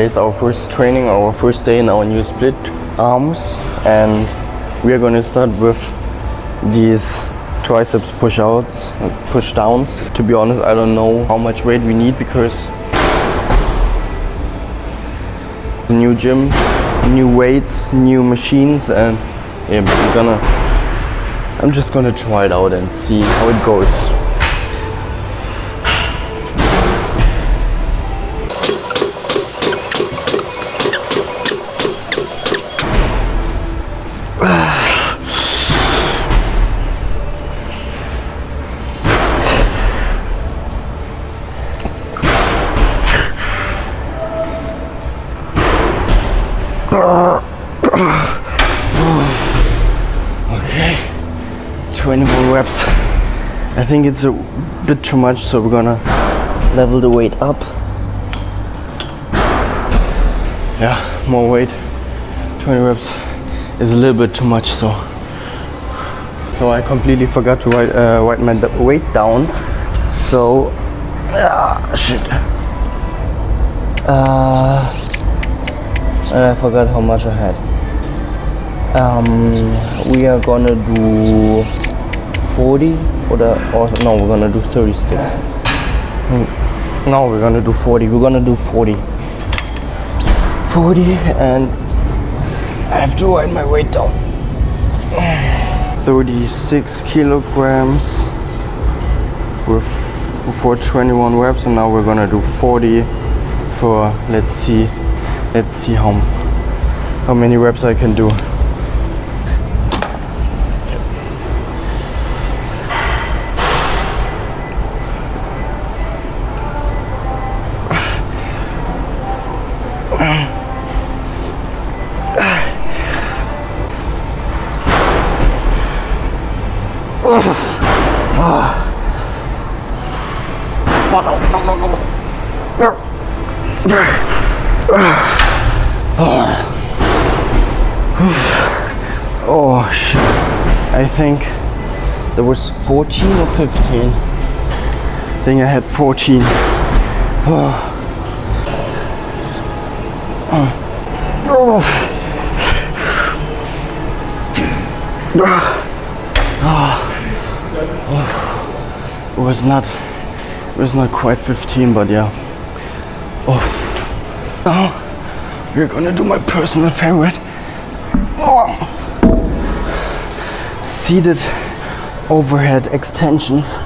It's our first training, our first day in our new split arms, and we are going to start with these triceps push downs. To be honest, I don't know how much weight we need because the new gym, new weights, new machines, and yeah, I'm just gonna try it out and see how it goes. Okay, 21 reps. I think it's a bit too much, so we're gonna level the weight up. Yeah, more weight. 20 reps is a little bit too much, so I completely forgot to write my weight down. So shit. I forgot how much I had. We are gonna do 40 or no, we're gonna do 36. No, we're gonna do 40. We're gonna do 40. 40, and I have to write my weight down. 36 kilograms for 21 reps, and now we're gonna do 40 for let's see how many reps I can do. Oh shit, I think there was 14 or 15. I think I had 14. It was not quite 15, but yeah. Now we're gonna do my personal favorite. Seated overhead extensions.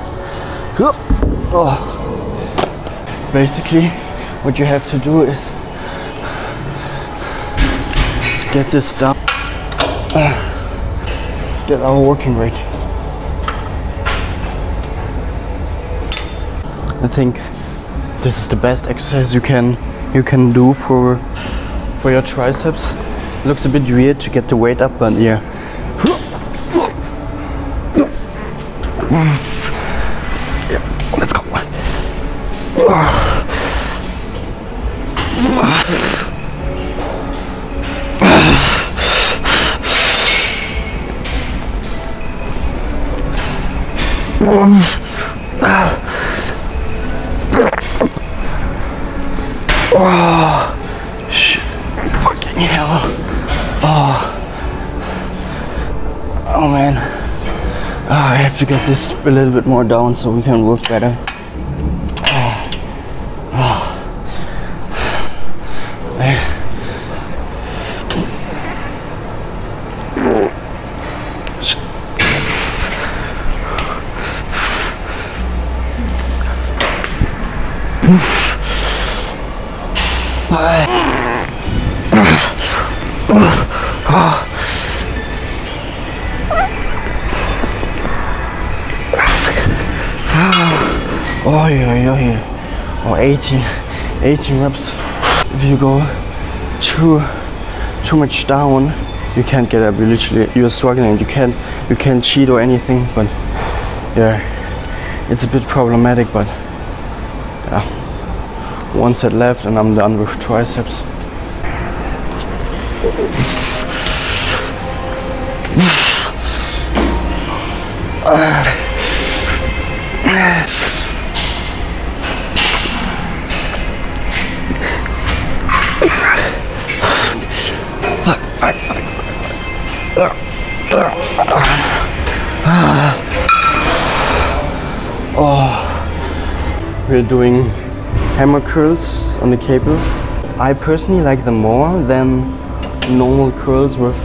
Basically, what you have to do is get this down, get our working rate. I think this is the best exercise you can do for your triceps. Looks a bit weird to get the weight up, but yeah. Yeah, let's go. Oh, shit. Fucking hell. Oh man. I have to get this a little bit more down so we can work better. Oh yeah. Oh, 18 reps. If you go too much down, you can't get up. You're struggling. You can't cheat or anything. But yeah, it's a bit problematic. But yeah, one set left, and I'm done with triceps. We're doing hammer curls on the cable. I personally like them more than normal curls with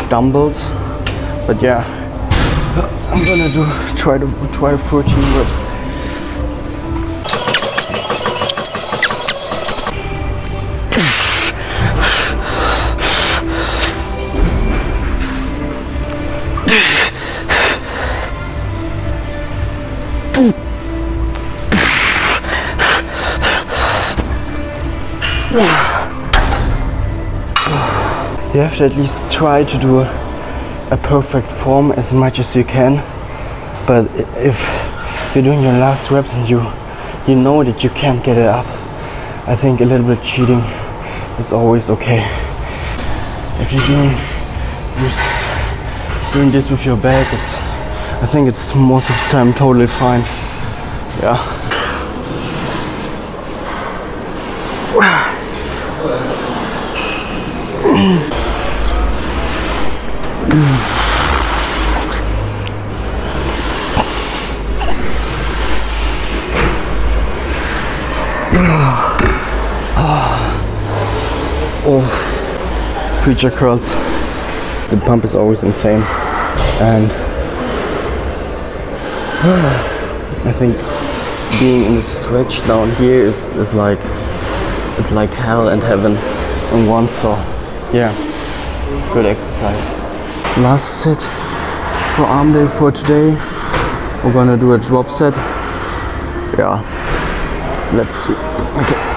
dumbbells. But yeah, I'm gonna try 14 reps. You have to at least try to do a perfect form as much as you can, but if you're doing your last reps and you know that you can't get it up, I think a little bit cheating is always okay. If you're doing this with your back, I think it's most of the time totally fine. Yeah. Oh, preacher curls. The pump is always insane, and I think being in the stretch down here is like, it's like hell and heaven in one. So yeah, good exercise. Last set for arm day for today. We're gonna do a drop set. Yeah, let's see. Okay.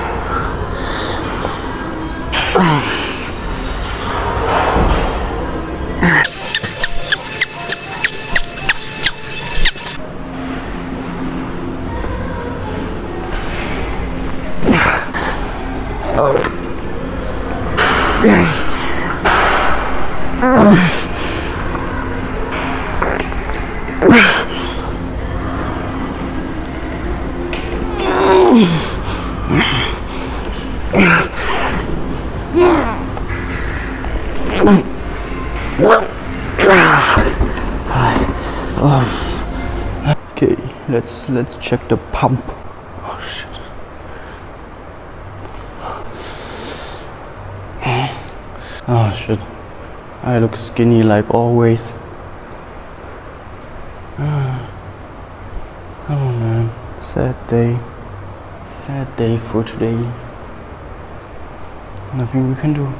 Okay, let's check the pump. Oh shit. Oh shit. I look skinny like always. Oh man, sad day. Sad day for today. Nothing we can do.